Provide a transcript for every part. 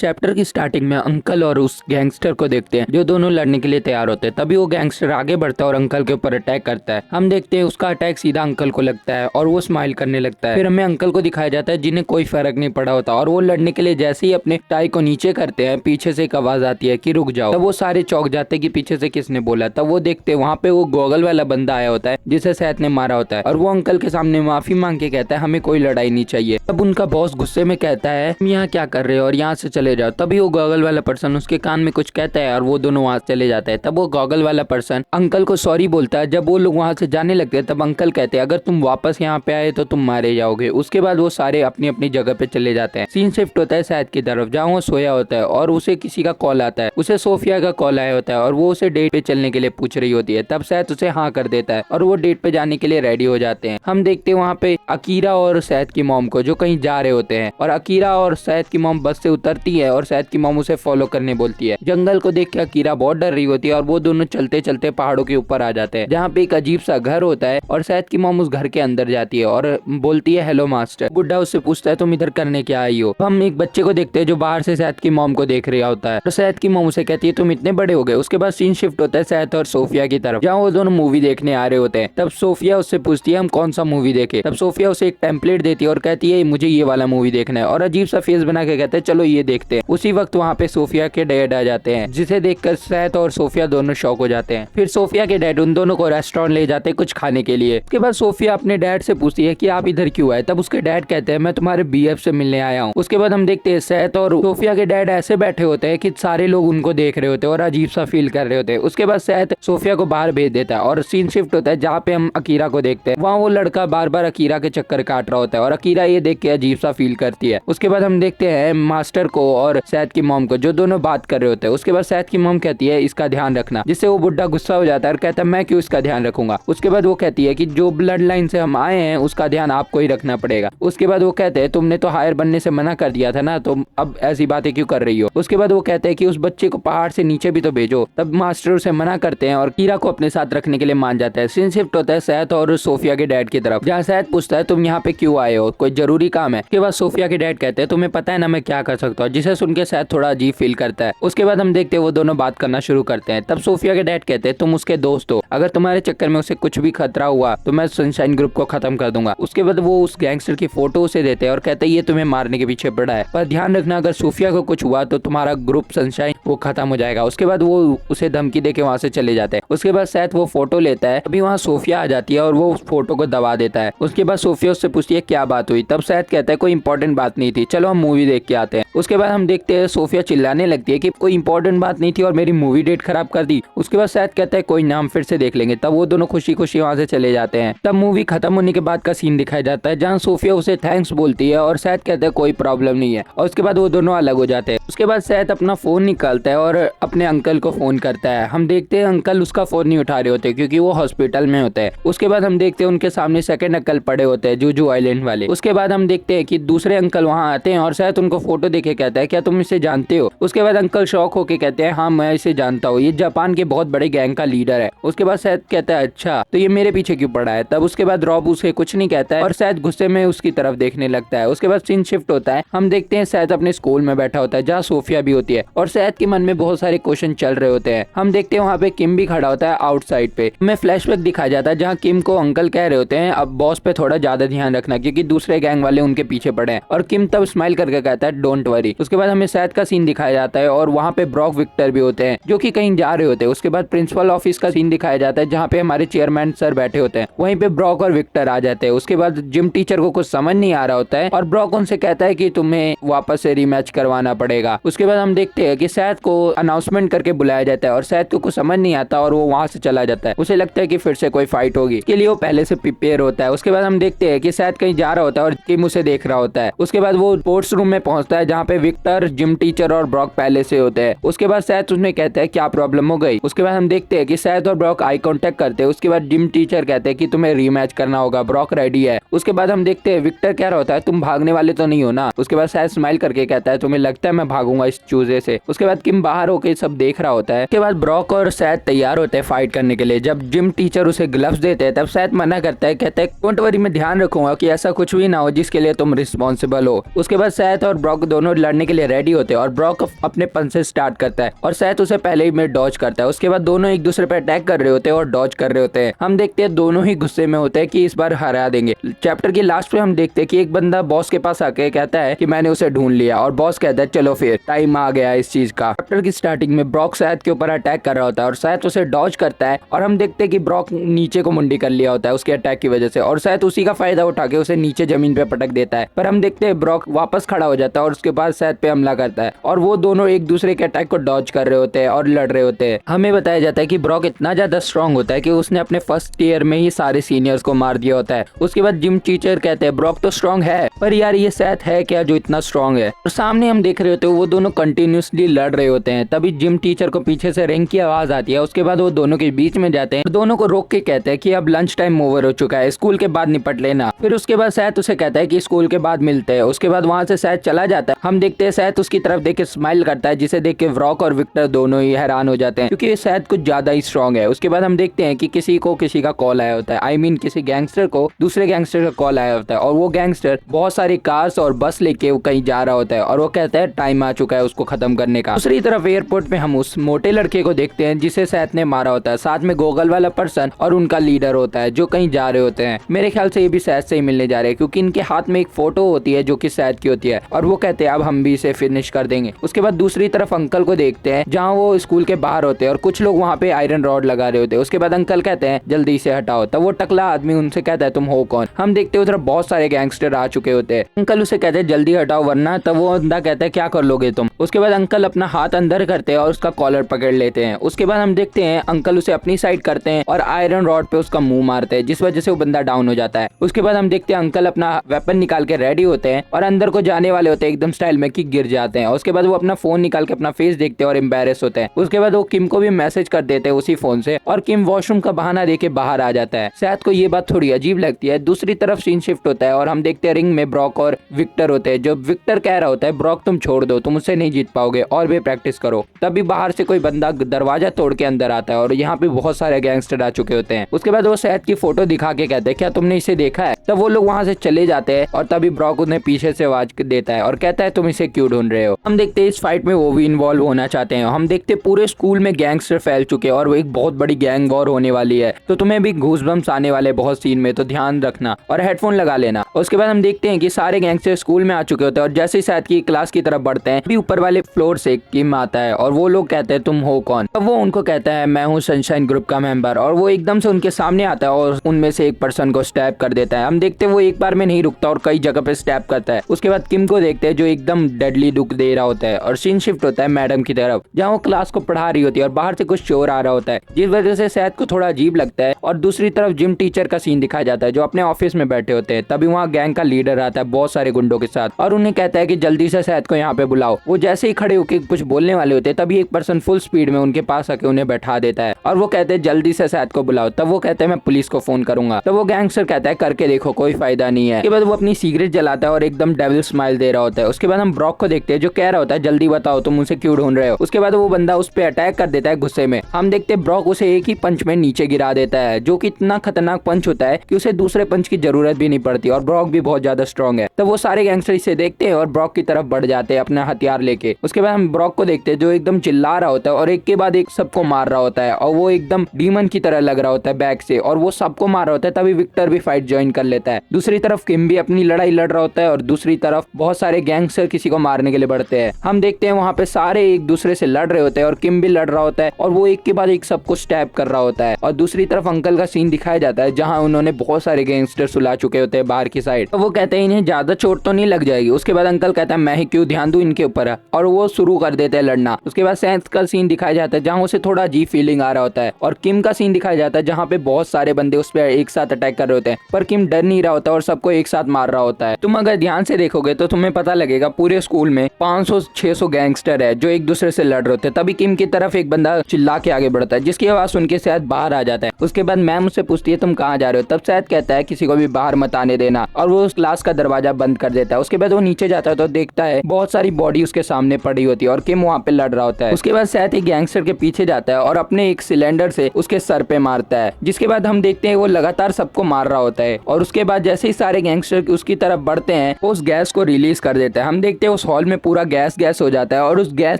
Chapter की starting में uncle और उस गैंगस्टर को देखते हैं जो दोनों लड़ने के लिए तैयार होते हैं। तभी वो गैंगस्टर आगे बढ़ता है और अंकल के ऊपर अटैक करता है। हम देखते हैं उसका अटैक सीधा अंकल को लगता है और वो स्माइल करने लगता है। फिर हमें अंकल को दिखाया जाता है जिन्हें कोई फर्क नहीं पड़ा होता और वो लड़ने के लिए जैसे ही अपने टाई को नीचे करते हैं पीछे से एक आवाज आती है कि रुक जाओ। तब वो सारे चौंक जाते हैं कि पीछे से किसने बोला। तब वो देखते हैं वहाँ पे वो गॉगल वाला बंदा आया होता है जिसे सैथ ने मारा होता है और वो अंकल के सामने माफी मांग के कहता है हमें कोई लड़ाई नहीं चाहिए। तब उनका बॉस गुस्से में कहता है तुम यहाँ क्या कर रहे हो और यहाँ से चले जाओ। तभी वो गॉगल वाला पर्सन उसके कान में कुछ कहता है और वो दोनों वहाँ चले जाते हैं। तब वो गॉगल वाला पर्सन अंकल को सॉरी बोलता है। जब वो लोग वहाँ से जाने लगते हैं तब अंकल कहते हैं अगर तुम वापस यहाँ पे आए तो तुम मारे जाओगे। उसके बाद वो सारे अपनी अपनी जगह पे चले जाते हैं। सीन शिफ्ट होता है सैथ की तरफ जहाँ वो सोया होता है और उसे किसी का कॉल आता है। उसे सोफिया का कॉल आया होता है और वो उसे डेट पे चलने के लिए पूछ रही होती है। तब सैथ उसे हाँ कर देता है और वो डेट पे जाने के लिए रेडी हो जाते हैं। हम देखते हैं वहाँ पे अकीरा और सैथ की मॉम को जो कहीं जा रहे होते हैं और अकीरा और सैथ की मॉम बस से उतरती है और सैथ की मॉम उसे फॉलो करने बोलती है। जंगल को देख के अकीरा बहुत डर रही होती है और वो दोनों चलते चलते पहाड़ों के ऊपर आ जाते हैं जहाँ पे एक अजीब सा घर होता है और सैथ की मॉम उस घर के अंदर जाती है और बोलती है हेलो मास्टर। बुड्ढा उससे पूछता है तुम इधर करने क्या आई हो। हम एक बच्चे को देखते हैं जो बाहर से सैथ की मॉम को देख रहा होता है और सैथ की मॉम उसे कहती है तुम इतने बड़े हो गए। उसके बाद सीन शिफ्ट होता है सैथ और सोफिया की तरफ जहाँ वो दोनों मूवी देखने आ रहे होते हैं। तब सोफिया उससे पूछती है हम कौन सा मूवी देखे। तब सोफिया उसे एक टेम्पलेट देती है और कहती है मुझे ये वाला मूवी देखना है और अजीब सा फेस बना के कहते हैं चलो ये देखते हैं। उसी वक्त वहाँ पे सोफिया के डैड आ जाते हैं जिसे देखकर सैथ और सोफिया दोनों शॉक हो जाते हैं। फिर सोफिया के डैड उन दोनों को रेस्टोरेंट ले जाते हैं कुछ खाने के लिए। उसके बाद सोफिया अपने डैड से पूछती है कि आप इधर क्यों आए। तब उसके डैड कहते हैं मैं तुम्हारे बीएफ से मिलने आया हूँ। उसके बाद हम देखते हैं सैथ और सोफिया के डैड ऐसे बैठे होते हैं कि सारे लोग उनको देख रहे होते हैं और अजीब सा फील कर रहे होते हैं। उसके बाद सैथ सोफिया को बाहर भेज देता है और सीन शिफ्ट होता है जहाँ पे हम अकीरा को देखते हैं। वहाँ वो लड़का बार बार अकीरा के चक्कर काट रहा होता है और अकीरा ये देख के अजीब सा फील करती है। उसके बाद हम देखते हैं मास्टर को और सैथ की मॉम को जो दोनों बात कर रहे होते हैं। उसके बाद सैथ की मॉम कहती है इसका ध्यान रखना, जिससे वो बुड्ढा गुस्सा हो जाता है और कहता है मैं क्यों इसका ध्यान रखूंगा। उसके बाद वो कहती है कि जो ब्लड लाइन से हम आए हैं उसका ध्यान आपको ही रखना पड़ेगा। उसके बाद वो कहते हैं तुमने तो हायर बनने से मना कर दिया था ना, तो अब ऐसी बातें क्यों कर रही हो। उसके बाद वो कहते हैं कि उस बच्चे को पहाड़ से नीचे भी तो भेजो। तब मास्टर उसे मना करते हैं और कीरा को अपने साथ रखने के लिए मान जाता है। सीन शिफ्ट होता है सैथ और सोफिया के डैड की तरफ जहाँ सैथ पूछता है तुम यहाँ पे क्यों आए हो, कोई जरूरी काम है। उसके बाद सोफिया के डैड कहते हैं तुम्हें पता है ना मैं क्या कर सकता हूँ, जिसे सुन के सैथ थोड़ा अजीब फील करता है। उसके बाद हम देखते हैं वो दोनों बात करना शुरू करते हैं। तब सोफिया के डैड कहते हैं तुम उसके दोस्त हो, अगर तुम्हारे चक्कर में उसे कुछ भी खतरा हुआ तो मैं सनशाइन ग्रुप को खत्म कर दूंगा। उसके बाद वो उस गैंगस्टर की फोटो उसे देते हैं और कहते हैं ये तुम्हें मारने के पीछे पड़ा है, पर ध्यान रखना अगर सोफिया को कुछ हुआ तो तुम्हारा ग्रुप सनशाइन वो खत्म हो जाएगा। उसके बाद वो उसे धमकी देके वहाँ से चले जाते हैं। उसके बाद सैथ वो फोटो लेता है। अभी वहाँ सोफिया आ जाती है और वो उस फोटो को दबा देता है। उसके बाद सोफिया उससे पूछती है क्या बात हुई। तब सैथ कहता है कोई इंपॉर्टेंट बात नहीं थी, चलो हम मूवी देख के आते हैं। उसके बाद हम देखते हैं सोफिया चिल्लाने लगती है कि कोई इंपॉर्टेंट बात नहीं थी और मेरी मूवी डेट खराब कर दी। उसके बाद सैथ कहता है कोई नाम फिर से देख लेंगे। तब वो दोनों खुशी खुशी वहाँ से चले जाते हैं। तब मूवी खत्म होने के बाद का सीन दिखाया जाता है जहाँ सोफिया उसे थैंक्स बोलती है और सैथ कहता है कोई प्रॉब्लम नहीं है और उसके बाद वो दोनों अलग हो जाते हैं। उसके बाद सैथ अपना फोन निकालता है और अपने अंकल को फोन करता है। हम देखते हैं अंकल उसका फोन नहीं उठा रहे होते क्योंकि वो हॉस्पिटल में होते हैं। उसके बाद हम देखते हैं उनके सामने सेकंड अंकल पड़े होते हैं जूजू आइलैंड वाले। उसके बाद हम देखते हैं कि दूसरे अंकल वहाँ आते हैं और सैथ उनको फोटो देखे कहता है क्या तुम इसे जानते हो। उसके बाद अंकल शॉक होके कहते हैं हाँ मैं इसे जानता हूँ, ये जापान के बहुत बड़े गैंग का लीडर है। उसके बाद सैथ कहता है अच्छा तो ये मेरे पीछे क्यों पड़ा है। तब उसके बाद रॉब उसे कुछ नहीं कहता है और सैथ गुस्से में उसकी तरफ देखने लगता है। उसके बाद सीन शिफ्ट होता है। हम देखते हैं सैथ अपने स्कूल में बैठा होता है जहाँ सोफिया भी होती है और सैथ के मन में बहुत सारे क्वेश्चन चल रहे होते हैं। हम देखते हैं वहाँ पे किम भी खड़ा होता है आउटसाइड पे। हमें फ्लैशबैक दिखाया जाता है जहाँ किम को अंकल कह रहे होते हैं अब बॉस पे थोड़ा ज्यादा ध्यान रखना क्योंकि दूसरे गैंग वाले उनके पीछे पड़े हैं और किम तब स्माइल करके कहता है डोंट वरी। उसके बाद हमें सैथ का सीन दिखाया जाता है और वहाँ पे ब्रॉक विक्टर भी होते हैं जो कि कहीं जा रहे होते हैं। उसके बाद प्रिंसिपल ऑफिस का सीन दिखाया जाता है जहाँ पे हमारे चेयरमैन सर बैठे होते हैं। वहीं पे ब्रॉक और विक्टर आ जाते हैं। उसके बाद जिम टीचर को कुछ समझ नहीं आ रहा होता है और ब्रॉक उनसे कहता है कि तुम्हें वापस से रीमैच करवाना पड़ेगा। उसके बाद हम देखते हैं कि सैथ को अनाउंसमेंट करके बुलाया जाता है और सैथ को कुछ समझ नहीं आता और वो वहाँ से चला जाता है। उसे लगता है कि फिर से कोई फाइट होगी, इसके लिए वो पहले से प्रिपेयर होता है। उसके बाद हम देखते हैं कि सैथ कहीं जा रहा होता है और किम उसे देख रहा होता है। उसके बाद वो स्पोर्ट्स रूम में पहुंचता है जहाँ पे विक्टर, जिम टीचर और ब्रॉक पहले से होते हैं। उसके बाद सैथ उसमें कहता है क्या प्रॉब्लम हो गई। उसके बाद हम देखते हैं कि सैथ और ब्रॉक आई कांटेक्ट करते हैं। उसके बाद जिम टीचर कहते हैं कि तुम्हें रीमैच करना होगा, ब्रॉक रेडी है। उसके बाद हम देखते हैं विक्टर कह रहा होता है तुम भागने वाले तो नहीं हो ना। उसके बाद सैथ स्माइल करके कहता है तुम्हें लगता है मैं भागूंगा इस चूजे से। उसके बाद किम बाहर होके सब देख रहा होता है। उसके बाद ब्रॉक और सैथ तैयार होते हैं फाइट करने के लिए। जब जिम टीचर उसे ग्लव्स देते हैं तब सैथ मना करता है, कहता है डोंट वरी मैं ध्यान रखूंगा कि ऐसा कुछ भी ना हो जिसके लिए तुम रिस्पॉन्सिबल हो। उसके बाद सैथ और ब्रॉक दोनों लड़ने के के लिए रेडी होते हैं और ब्रॉक अपने पंचे स्टार्ट करता है और सैथ उसे पहले ही में डॉज करता है। उसके बाद दोनों एक दूसरे पे अटैक कर रहे होते हैं और डॉज कर रहे होते हैं। हम देखते हैं दोनों ही गुस्से में होते हैं कि इस बार हरा देंगे। चैप्टर की लास्ट पे हम देखते हैं कि एक बंदा बॉस के पास आके कहता है कि मैंने उसे ढूंढ लिया और बॉस कहता है चलो फिर टाइम आ गया इस चीज का। चैप्टर की स्टार्टिंग में ब्रॉक सैथ के ऊपर अटैक कर रहा होता है और सैथ उसे डॉज करता है और हम देखते हैं कि ब्रॉक नीचे को मुंडी कर लिया होता है उसके अटैक की वजह से और सैथ उसी का फायदा उठा के उसे नीचे जमीन पे पटक देता है। पर हम देखते हैं ब्रॉक वापस खड़ा हो जाता है और उसके बाद सैथ पे हमला करता है और वो दोनों एक दूसरे के अटैक को डॉज कर रहे होते हैं और लड़ रहे होते हैं। हमें बताया जाता है कि ब्रॉक इतना ज्यादा स्ट्रॉन्ग होता है कि उसने अपने फर्स्ट ईयर में ही सारे सीनियर्स को मार दिया होता है। उसके बाद जिम टीचर कहते हैं ब्रॉक तो स्ट्रॉन्ग है पर यार ये सैथ है क्या जो इतना स्ट्रॉन्ग है। और सामने हम देख रहे होते हैं वो दोनों कंटिन्यूसली लड़ रहे होते हैं। तभी जिम टीचर को पीछे से रिंग की आवाज आती है। उसके बाद वो दोनों के बीच में जाते हैं और दोनों को रोक के कहते हैं कि अब लंच टाइम ओवर हो चुका है, स्कूल के बाद निपट लेना। फिर उसके बाद सैथ उसे कहता है कि स्कूल के बाद मिलते हैं। उसके बाद वहां से सैथ चला जाता है। हम देखते हैं सैथ उसकी तरफ देख के स्माइल करता है जिसे देख के ब्रॉक और विक्टर दोनों ही हैरान हो जाते हैं क्योंकि सैथ कुछ ज्यादा ही स्ट्रॉन्ग है। उसके बाद हम देखते हैं कि किसी का कॉल आया होता है, आई मीन किसी गैंगस्टर को दूसरे गैंगस्टर का कॉल आया होता है और वो गैंगस्टर बहुत सारी कार्स और बस लेके कहीं जा रहा होता है और वो कहता है टाइम आ चुका है उसको खत्म करने का। दूसरी तरफ एयरपोर्ट पे हम उस मोटे लड़के को देखते हैं जिसे सैथ ने मारा होता है, साथ में गोगल वाला पर्सन और उनका लीडर होता है जो कहीं जा रहे होते हैं। मेरे ख्याल से ये भी सैथ से ही मिलने जा रहे हैं क्योंकि इनके हाथ में एक फोटो होती है जो कि सैथ की होती है और वो कहते हैं अब हम भी इसे फिनिश कर देंगे। उसके बाद दूसरी तरफ अंकल को देखते हैं जहाँ वो स्कूल के बाहर होते हैं और कुछ लोग वहाँ पे आयरन रॉड लगा रहे होते हैं। उसके बाद अंकल कहते हैं जल्दी से हटाओ। तब वो टकला आदमी उनसे कहता है तुम हो कौन। हम देखते हैं उधर बहुत सारे गैंगस्टर आ चुके होते हैं। अंकल उसे कहते हैं जल्दी हटाओ वरना। तब वो बंदा कहता है क्या कर लोगे तुम। उसके बाद अंकल अपना हाथ अंदर करते हैं और उसका कॉलर पकड़ लेते हैं। उसके बाद हम देखते हैं अंकल उसे अपनी साइड करते हैं और आयरन रॉड पे उसका मुंह मारते हैं जिस वजह से वो बंदा डाउन हो जाता है। उसके बाद हम देखते हैं अंकल अपना वेपन निकाल के रेडी होते हैं और अंदर को जाने वाले होते हैं एकदम स्टाइल में कि गिर जाते हैं। उसके बाद वो अपना फोन निकाल के अपना फेस देखते हैं और एम्बेरस होते हैं। उसके बाद वो किम को भी मैसेज कर देते हैं उसी फोन से और किम वॉशरूम का बहाना देके बाहर आ जाता है। सैथ को ये बात थोड़ी अजीब लगती है। दूसरी तरफ सीन शिफ्ट होता है और हम देखते हैं रिंग में ब्रॉक और विक्टर होते हैं। जो विक्टर कह रहा होता है ब्रॉक तुम छोड़ दो, तुम उससे नहीं जीत पाओगे और भी प्रैक्टिस करो। तभी बाहर से कोई बंदा दरवाजा तोड़ के अंदर आता है और यहाँ पे बहुत सारे गैंगस्टर आ चुके होते हैं। उसके बाद वो सैथ की फोटो दिखा के कहते हैं क्या तुमने इसे देखा है। तब वो लोग वहाँ से चले जाते हैं और तभी ब्रॉक उन्हें पीछे से आवाज देता है और कहता है तुम इसे क्यों ढूंढ रहे हो। हम देखते हैं इस फाइट में वो भी इन्वॉल्व होना चाहते हैं। हम देखते हैं पूरे स्कूल में गैंगस्टर फैल चुके हैं और वो एक बहुत बड़ी गैंग वॉर होने वाली है। तो तुम्हें भी घूसबम्स आने वाले बहुत सीन में, तो ध्यान रखना और हेडफोन लगा लेना। उसके बाद हम देखते हैं कि सारे गैंगस्टर स्कूल में आ चुके होते हैं और जैसे ही सैथ की क्लास की तरफ बढ़ते हैं भी ऊपर वाले फ्लोर से किम आता है और वो लोग कहते हैं तुम हो कौन। तब वो उनको कहता है मैं हूँ सनशाइन ग्रुप का मेंबर और वो एकदम से उनके सामने आता है और उनमें से एक पर्सन को स्टैब कर देता है। हम देखते हैं वो एक बार में नहीं रुकता और कई जगह पे स्टैब करता है। उसके बाद किम को देखते हैं जो एकदम डेडली दुख दे रहा होता है और सीन शिफ्ट होता है मैडम की तरफ जहाँ वो क्लास को पढ़ा रही होती है और बाहर से कुछ शोर आ रहा होता है जिस वजह से सैथ को थोड़ा अजीब लगता है। और दूसरी तरफ जिम टीचर का सीन दिखाया जाता है जो अपने ऑफिस में बैठे होते हैं। तभी वहाँ गैंग का लीडर आता है बहुत सारे गुंडों के साथ और उन्हें कहता है कि जल्दी से सैथ को यहाँ पे बुलाओ। वो जैसे ही खड़े होकर कुछ बोलने वाले होते हैं तभी एक पर्सन फुल स्पीड में उनके पास आके उन्हें बैठा देता है और वो कहते हैं जल्दी से सैथ को बुलाओ। तब वो कहते हैं मैं पुलिस को फोन करूंगा। तब वो गैंगस्टर कहता है करके देखो कोई फायदा नहीं है। उसके बाद वो अपनी सिगरेट जलाता है और एकदम डेविल स्माइल दे रहा होता है। उसके बाद हम ब्रॉक को देखते हैं जो कह रहा होता है जल्दी बताओ तुम उसे क्यों ढूंढ रहे हो। उसके बाद वो बंदा उस पर अटैक कर देता है गुस्से में। हम देखते हैं ब्रॉक उसे एक ही पंच में नीचे गिरा देता है जो कि इतना खतरनाक पंच होता है कि उसे दूसरे पंच की जरूरत भी नहीं पड़ती और ब्रॉक भी बहुत ज्यादा स्ट्रॉन्ग है। तो वो सारे गैंगस्टर इसे देखते हैं और ब्रॉक की तरफ बढ़ जाते हैं अपना हथियार लेके। उसके बाद हम ब्रॉक को देखते हैं जो एकदम चिल्ला रहा होता है और एक के बाद एक सबको मार रहा होता है और वो एकदम डीमन की तरह लग रहा होता है बैक से और वो सबको मार रहा होता है। तभी विक्टर भी फाइट ज्वाइन कर लेता है। दूसरी तरफ किम भी अपनी लड़ाई लड़ रहा होता है और दूसरी तरफ बहुत सारे गैंगस्टर किसी को मारने के लिए बढ़ते हैं। हम देखते हैं वहाँ पे सारे एक दूसरे से लड़ रहे होते हैं और किम भी लड़ रहा होता है और वो एक के बाद एक सबको स्टैब कर रहा होता है। और दूसरी तरफ अंकल का सीन दिखाया जाता है जहाँ उन्होंने बहुत सारे गैंगस्टर सुला चुके होते हैं बाहर की साइड। तो वो कहते हैं इन्हें ज्यादा चोट तो नहीं लग जाएगी। उसके बाद अंकल कहता है मैं ही क्यों ध्यान दूं इनके ऊपर और वो शुरू कर देते हैं लड़ना। उसके बाद सैथ का सीन दिखाया जाता है जहाँ उसे थोड़ा अजीब फीलिंग आ रहा होता है और किम का सीन दिखाया जाता है जहाँ पे बहुत सारे बंदे उस पर एक साथ अटैक कर रहे होते हैं पर किम डर नहीं रहा होता और सबको एक साथ मार रहा होता है। तुम अगर ध्यान से देखोगे तो तुम्हें पता लगेगा पूरे स्कूल में 500-600 गैंगस्टर है जो एक दूसरे से लड़ रहे होते हैं। तभी किम की तरफ एक बंदा चिल्ला के आगे बढ़ता है जिसकी आवाज सुन के सैथ बाहर आ जाता है। उसके बाद मैम उससे पूछती है तुम कहाँ जा रहे हो। तब सैथ कहता है किसी को भी बाहर मत आने देना और वो उस क्लास का दरवाजा बंद कर देता है। उसके बाद वो नीचे जाता है तो देखता है बहुत सारी बॉडी उसके सामने पड़ी होती है और किम वहाँ पे लड़ रहा होता है। उसके बाद सैथ एक गैंगस्टर के पीछे जाता है और अपने एक सिलेंडर से उसके सर पे मारता है जिसके बाद हम देखते हैं वो लगातार सबको मार रहा होता है और उसके बाद जैसे ही सारे गैंगस्टर उसकी तरफ बढ़ते हैं वो उस गैस को रिलीज कर देता है। हम देखते हैं उस हॉल में पूरा गैस गैस हो जाता है और उस गैस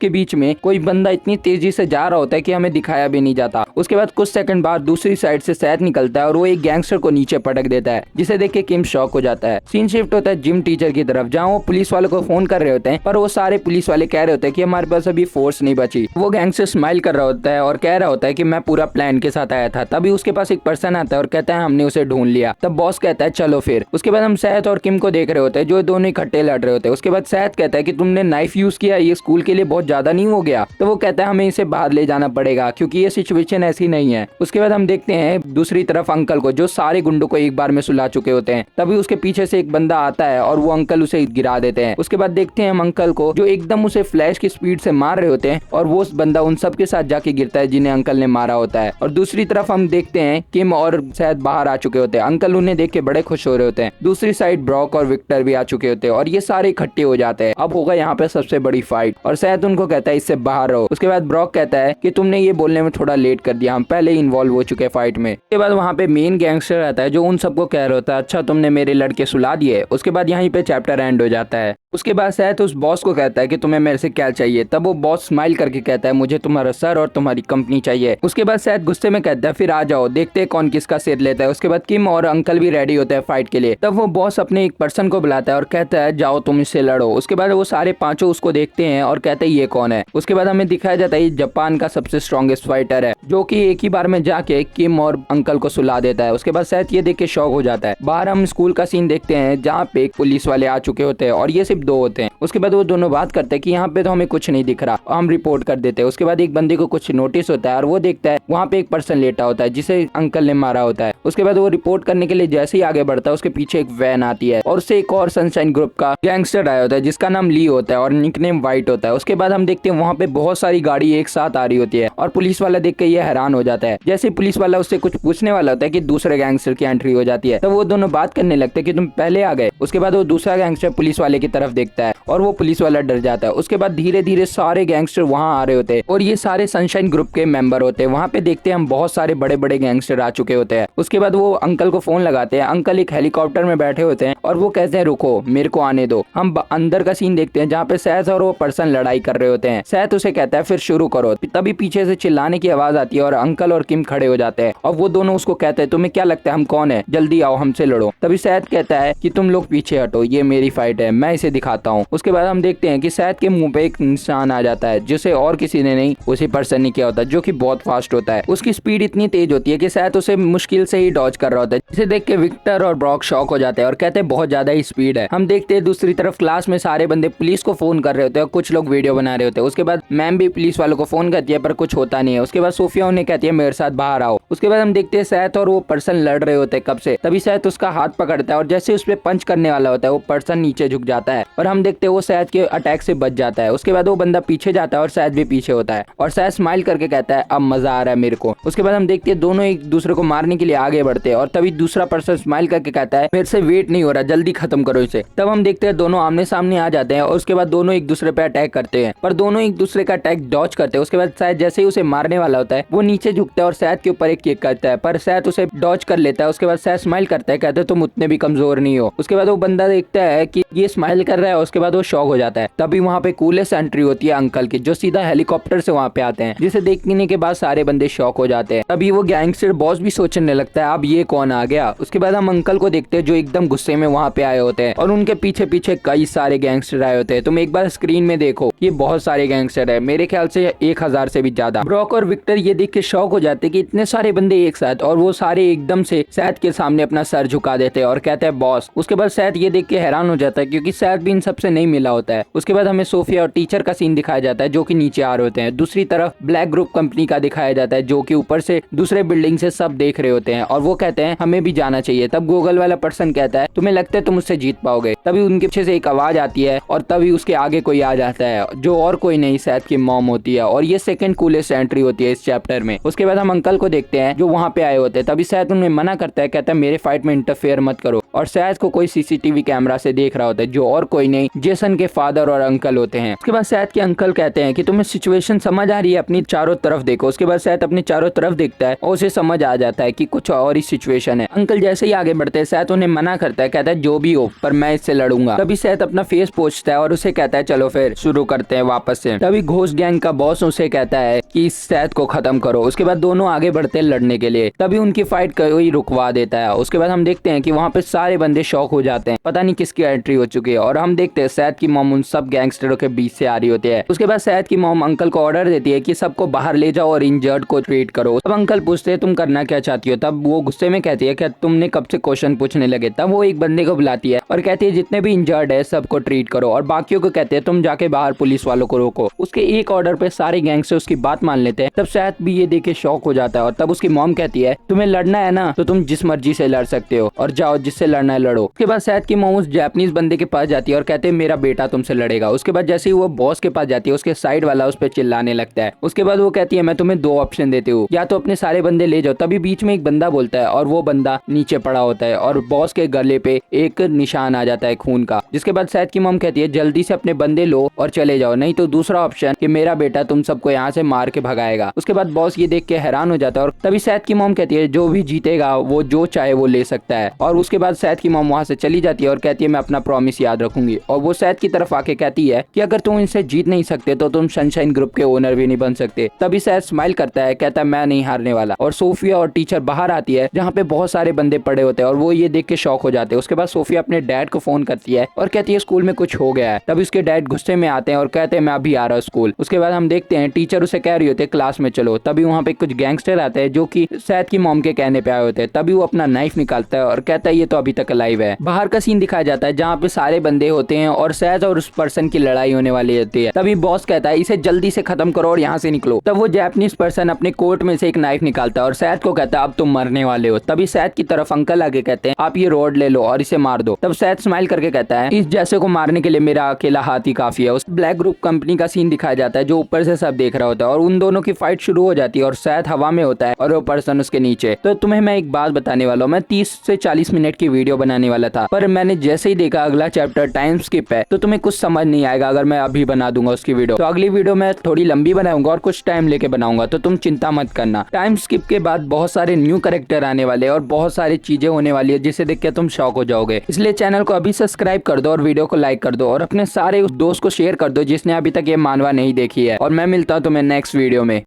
के बीच में कोई बंदा इतनी तेजी से जा रहा होता है कि हमें दिखाया भी नहीं जाता। उसके बाद कुछ सेकंड बाद दूसरी साइड से सैथ निकलता है और वो एक गैंगस्टर को नीचे पटक देता है, जिसे देख के किम शॉक हो जाता है। सीन शिफ्ट होता है जिम टीचर की तरफ, जहाँ वो पुलिस वालों को फोन कर रहे होते हैं, पर वो सारे पुलिस वाले कह रहे होते हैं कि हमारे पास अभी फोर्स नहीं बची। वो गैंगस्टर स्माइल कर रहा होता है और कह रहा होता है कि मैं पूरा प्लान के साथ आया था। तभी उसके पास एक पर्सन आता है और कहता है हमने उसे ढूंढ लिया। तब बॉस कहता है चलो फिर। उसके बाद हम सैथ और किम को देख रहे होते हैं जो दोनों इकट्ठे लड़ रहे होते हैं। उसके बाद सैथ कहता है कि तुमने नाइफ यूज किया, ये स्कूल के लिए बहुत ज्यादा नहीं हो गया? तो वो कहता है हमें इसे बाहर ले जाना पड़ेगा क्योंकि ये सिचुएशन ऐसी नहीं है। उसके बाद हम देखते हैं दूसरी तरफ अंकल को, जो सारे गुंडों को एक बार में सुला चुके होते हैं। तभी उसके पीछे से एक बंदा आता है और वो अंकल उसे गिरा देते हैं। उसके बाद देखते हैं हम अंकल को जो एकदम उसे फ्लैश की स्पीड से मार रहे होते हैं और वो बंदा उन सब के साथ जाके गिरता है जिन्हें अंकल ने मारा होता है। और दूसरी तरफ हम देखते हैं किम और सैथ बाहर आ चुके होते हैं। अंकल उन्हें देख के बड़े खुश हो रहे होते हैं। दूसरी साइड ब्रॉक और विक्टर भी आ चुके होते हैं और ये सारे इकट्ठे हो जाते हैं। अब होगा यहाँ पे सबसे बड़ी फाइट और सैथ उनको कहता है इससे बाहर रहो। उसके बाद ब्रॉक कहता है कि तुमने ये बोलने में थोड़ा लेट कर दिया, हम पहले ही इन्वॉल्व हो चुके फाइट में। उसके बाद वहाँ पे मेन गैंगस्टर आता है जो उन सबको कह रहा होता है अच्छा तुमने मेरे लड़के सुला दिए। उसके बाद यहीं पे चैप्टर एंड हो जाता है। उसके बाद सैथ उस बॉस को कहता है कि तुम्हें मेरे से क्या चाहिए। तब वो बॉस स्माइल करके कहता है मुझे तुम्हारा सर और तुम्हारी कंपनी चाहिए। उसके बाद सैथ गुस्से में कहता है फिर आ जाओ देखते हैं कौन किसका सिर लेता है। उसके बाद किम और अंकल भी रेडी होते हैं फाइट के लिए। तब वो बॉस अपने एक पर्सन को बुलाता है और कहता है जाओ तुम इससे लड़ो। उसके बाद वो सारे पांचों उसको देखते हैं और कहते हैं ये कौन है। उसके बाद हमें दिखाया जाता है जापान का सबसे स्ट्रॉन्गेस्ट फाइटर है जो कि एक ही बार में जाके किम और अंकल को सुला देता है। उसके बाद सैथ ये देख के शॉक हो जाता है। बाहर हम स्कूल का सीन देखते हैं जहाँ पे पुलिस वाले आ चुके होते हैं और ये सिर्फ 2 होते हैं। उसके बाद वो दोनों बात करते हैं कि यहाँ पे तो हमें कुछ नहीं दिख रहा, हम रिपोर्ट कर देते हैं। उसके बाद एक बंदे को कुछ नोटिस होता है और वो देखता है वहाँ पे एक पर्सन लेटा होता है जिसे अंकल ने मारा होता है। उसके बाद वो रिपोर्ट करने के लिए जैसे ही आगे बढ़ता है उसके पीछे एक वैन आती है और उससे एक और सनशाइन ग्रुप का गैंगस्टर आया होता है जिसका नाम ली होता है और निकनेम वाइट होता है। उसके बाद हम देखते हैं वहाँ पे बहुत सारी गाड़ी एक साथ आ रही होती है और पुलिस वाला देख के ये हैरान हो जाता है। जैसे पुलिस वाला उससे कुछ पूछने वाला होता है कि दूसरे गैंगस्टर की एंट्री हो जाती है। तो वो दोनों बात करने लगते हैं कि तुम पहले आ गए। उसके बाद वो दूसरा गैंगस्टर पुलिस वाले की तरफ देखता है और वो पुलिस वाला डर जाता है। उसके बाद धीरे धीरे सारे गैंगस्टर वहाँ आ रहे होते हैं और ये सारे सनशाइन ग्रुप के मेंबर होते हैं। वहाँ पे देखते हैं हम बहुत सारे बड़े बड़े गैंगस्टर आ चुके होते हैं। उसके बाद वो अंकल को फोन लगाते हैं। अंकल एक हेलीकॉप्टर में बैठे होते हैं और वो कहते हैं रुको मेरे को आने दो। हम अंदर का सीन देखते हैं जहाँ पे सैथ और वो पर्सन लड़ाई कर रहे होते हैं। सैथ उसे कहता है फिर शुरू करो। तभी पीछे से चिल्लाने की आवाज आती है और अंकल और किम खड़े हो जाते हैं और वो दोनों उसको कहते हैं तुम्हें क्या लगता है हम कौन है, जल्दी आओ हमसे लड़ो। तभी सैथ कहता है कि तुम लोग पीछे हटो, ये मेरी फाइट है, मैं इसे दिखाता हूँ। उसके बाद हम देखते हैं कि सैथ के मुंह पे एक निशान आ जाता है जिसे और किसी ने नहीं उसी पर्सन ने किया होता है जो कि बहुत फास्ट होता है। उसकी स्पीड इतनी तेज होती है कि सैथ उसे मुश्किल से ही डॉज कर रहा होता है, जिसे देख के विक्टर और ब्रॉक शॉक हो जाते हैं और कहते हैं बहुत ज्यादा ही स्पीड है। हम देखते हैं दूसरी तरफ क्लास में सारे बंदे पुलिस को फोन कर रहे होते हैं और कुछ लोग वीडियो बना रहे होते हैं। उसके बाद मैम भी पुलिस वालों को फोन करती है पर कुछ होता नहीं है। उसके बाद सोफिया उन्हें कहती है मेरे साथ बाहर आओ। उसके बाद हम देखते हैं सैथ और वो पर्सन लड़ रहे होते हैं कब से। तभी सैथ उसका हाथ पकड़ता है और जैसे उस पे पंच करने वाला होता है वो पर्सन नीचे झुक जाता है और हम देखते हैं वो सैथ के अटैक से बच जाता है। उसके बाद वो बंदा पीछे जाता है और सैथ भी पीछे होता है और सैथ स्माइल करके कहता है अब मजा आ रहा है मेरे को। उसके बाद हम देखते हैं दोनों एक दूसरे को मारने के लिए आगे बढ़ते हैं और तभी दूसरा पर्सन स्माइल करके कहता है मेरे से वेट नहीं हो रहा, जल्दी खत्म करो इसे। तब हम देखते हैं दोनों आमने सामने आ जाते हैं और उसके बाद दोनों एक दूसरे पे अटैक करते हैं पर दोनों एक दूसरे का अटैक डॉज करते हैं। उसके बाद सैथ जैसे ही उसे मारने वाला होता है वो नीचे झुकता है और सैथ के ऊपर एक किक करता है पर सैथ उसे डॉज कर लेता है। उसके बाद सैथ स्माइल करता है, कहता है तुम उतने भी कमजोर नहीं हो। उसके बाद वो बंदा देखता है कि ये स्माइल कर रहा है, उसके बाद वो शॉक हो जाता है। तभी वहाँ पे कूलेस्ट एंट्री होती है अंकल की, जो सीधा हेलीकॉप्टर से वहाँ पे आते हैं, जिसे देखने के बाद सारे बंदे शॉक हो जाते हैं। तभी वो गैंगस्टर बॉस भी सोचने लगता है अब ये कौन आ गया। उसके बाद हम अंकल को देखते हैं जो एकदम गुस्से में वहाँ पे आए होते हैं और उनके पीछे पीछे कई सारे गैंगस्टर आए होते हैं। तुम एक बार स्क्रीन में देखो, ये बहुत सारे गैंगस्टर है, मेरे ख्याल से 1000 से भी ज्यादा। ब्रॉक और विक्टर ये देख के शॉक हो जाते हैं कि इतने सारे बंदे एक साथ, और वो सारे एकदम से सैथ के सामने अपना सर झुका देते हैं और कहते हैं बॉस। उसके बाद सैथ ये देख के हैरान हो जाता है क्योंकि सैथ भी इन सबसे नहीं मिला होता है। उसके बाद हमें सोफिया और टीचर का सीन दिखाया जाता है जो कि नीचे आ रहे होते हैं। दूसरी तरफ ब्लैक ग्रुप कंपनी का दिखाया जाता है जो कि ऊपर से दूसरे बिल्डिंग से सब देख रहे होते हैं और वो कहते हैं हमें भी जाना चाहिए। तब गूगल वाला पर्सन कहता है तुम्हें लगता है तुम उससे जीत पाओगे। तभी उनके पीछे से एक आवाज आती है और तभी उसके आगे कोई आ जाता है जो और कोई नहीं सैथ की मॉम होती है और ये सेकंड कूलेस्ट एंट्री होती है इस चैप्टर में। उसके बाद हम अंकल को देखते हैं जो वहाँ पे आए होते हैं। तभी सैथ उन्हें मना करता है, कहता है मेरे फाइट में इंटरफेयर मत करो, और सैथ को कोई सीसीटीवी कैमरा से देख रहा होता है जो और कोई नहीं, जेसन के फादर और अंकल होते हैं। उसके बाद सैद के अंकल कहते हैं कि तुम्हें सिचुएशन समझ आ रही है, अपनी चारों तरफ देखो। उसके बाद सैद अपनी चारों तरफ देखता है और उसे समझ आ जाता है कि कुछ और ही सिचुएशन है। अंकल जैसे ही आगे बढ़ते हैं सैद उन्हें मना करता है, कहता है जो भी हो पर मैं इससे लड़ूंगा। तभी सैद अपना फेस पोंछता है और उसे कहता है चलो फिर शुरू करते हैं वापस से। तभी घोस्ट गैंग का बॉस उसे कहता है कि सैद को खत्म करो। उसके बाद दोनों आगे बढ़ते हैं लड़ने के लिए। तभी उनकी फाइट कोई रुकवा देता है। उसके बाद हम देखते हैं कि वहाँ पे सारे बंदे शॉक हो जाते हैं, पता नहीं किसकी एंट्री हो चुकी है। और हम देखते हैं सैद की मॉम उन सब गैंगस्टरों के बीच से आ रही होती है। उसके बाद सैद की मॉम अंकल को ऑर्डर देती है कि सबको बाहर ले जाओ और इंजर्ड को ट्रीट करो। तब अंकल पूछते हैं तुम करना क्या चाहती हो। तब वो गुस्से में कहती है कि तुमने कब से क्वेश्चन पूछने लगे। तब वो एक बंदे को बुलाती है और कहती है जितने भी इंजर्ड है सबको ट्रीट करो, और बाकियों को कहते हैं तुम जाके बाहर पुलिस वालों को रोको। उसके एक ऑर्डर पे सारे गैंगस्टर उसकी बात मान लेते हैं। तब सैद भी ये देख के शॉक हो जाता है। और तब उसकी मॉम कहती है तुम्हें लड़ना है ना तो तुम जिस मर्जी से लड़ सकते हो और जाओ, जिससे लड़ना है लड़ो। उसके बाद सैद की मॉम उस जापानीज बंदे के पास जाती है और कहते हैं मेरा बेटा तुमसे लड़ेगा। उसके बाद जैसे ही वो बॉस के पास जाती है उसके साइड वाला उस पर चिल्लाने लगता है। उसके बाद वो कहती है मैं तुम्हें दो ऑप्शन देती हूँ, या तो अपने सारे बंदे ले जाओ। तभी बीच में एक बंदा बोलता है और वो बंदा नीचे पड़ा होता है और बॉस के गले पे एक निशान आ जाता है खून का। जिसके बाद सैद की मॉम कहती है जल्दी से अपने बंदे लो और चले जाओ, नहीं तो दूसरा ऑप्शन कि मेरा बेटा तुम सबको यहाँ से मार के भगाएगा। उसके बाद बॉस ये देख के हैरान हो जाता है और तभी सैद की मॉम कहती है जो भी जीतेगा वो जो चाहे वो ले सकता है। और उसके बाद सैद की मॉम वहाँ से चली जाती है और कहती है मैं अपना प्रॉमिस याद रखूंगी। और वो सैद की तरफ आके कहती है कि अगर तुम इनसे जीत नहीं सकते तो तुम सनशाइन ग्रुप के ओनर भी नहीं बन सकते। तभी सैद स्माइल करता है, कहता है मैं नहीं हारने वाला। और सोफिया और टीचर बाहर आती है जहाँ पे बहुत सारे बंदे पड़े होते हैं और वो ये देख के शॉक हो जाते हैं। उसके बाद सोफिया अपने डैड को फोन करती है और कहती है स्कूल में कुछ हो गया है। तभी उसके डैड गुस्से में आते हैं और कहते हैं मैं अभी आ रहा हूँ स्कूल। उसके बाद हम देखते हैं टीचर उसे कह रही होती है क्लास में चलो। तभी वहाँ पे कुछ गैंगस्टर आते हैं जो कि सैद की मॉम के कहने पे आए होते हैं। तभी वो अपना नाइफ निकालता है और कहता है ये तो अभी तक अलाइव है। बाहर का सीन दिखाया जाता है जहाँ पे सारे बंदे होते हैं और सैद और उस पर्सन की लड़ाई होने वाली होती है। तभी बॉस कहता है इसे जल्दी से खत्म करो और यहाँ से निकलो। तब वो जापानीज पर्सन अपने कोट में से एक नाइफ निकालता है और सैद को कहता है अब तुम मरने वाले हो। तभी सैद की तरफ अंकल आगे कहते हैं आप ये रोड ले लो और इसे मार दो। तब सैद स्माइल करके कहता है इस जैसे को मारने के लिए मेरा अकेला हाथ ही काफी है। उस ब्लैक ग्रुप कंपनी का सीन दिखाया जाता है जो ऊपर से सब देख रहा होता है और उन दोनों की फाइट शुरू हो जाती है और सैद हवा में होता है और वो पर्सन उसके नीचे। तो तुम्हें मैं एक बात बताने वाला हूँ, मैं 30 से 40 मिनट की वीडियो बनाने वाला था पर मैंने जैसे ही देखा अगला चैप्टर टाइम स्किप है तो तुम्हें कुछ समझ नहीं आएगा अगर मैं अभी बना दूंगा उसकी वीडियो। तो अगली वीडियो मैं थोड़ी लंबी बनाऊंगा और कुछ टाइम लेके बनाऊंगा, तो तुम चिंता मत करना। टाइम स्किप के बाद बहुत सारे न्यू कैरेक्टर आने वाले और बहुत सारी चीजें होने वाली है जिसे देख के तुम शॉक हो जाओगे। इसलिए चैनल को अभी सब्सक्राइब कर दो और वीडियो को लाइक कर दो और अपने सारे उस दोस्त को शेयर कर दो जिसने अभी तक ये मानवा नहीं देखी है। और मैं मिलता हूँ तुम्हें नेक्स्ट वीडियो में।